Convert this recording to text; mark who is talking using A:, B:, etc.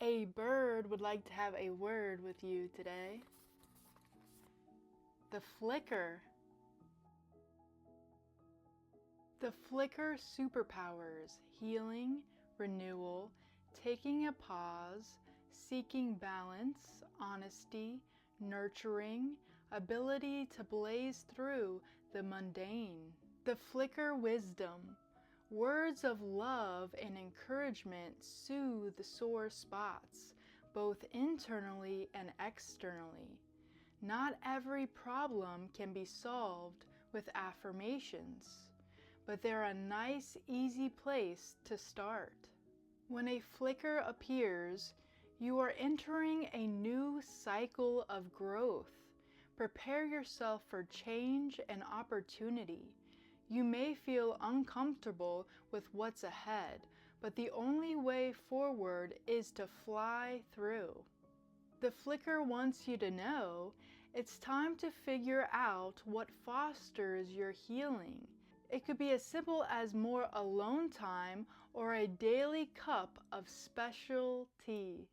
A: A bird would like to have a word with you today. The flicker. The flicker superpowers: healing, renewal, taking a pause, seeking balance, honesty, nurturing, ability to blaze through the mundane. The flicker wisdom: words of love and encouragement soothe sore spots, both internally and externally. Not every problem can be solved with affirmations, but they're a nice, easy place to start. When a flicker appears, you are entering a new cycle of growth. Prepare yourself for change and opportunity. You may feel uncomfortable with what's ahead, but the only way forward is to fly through. The flicker wants you to know it's time to figure out what fosters your healing. It could be as simple as more alone time or a daily cup of special tea.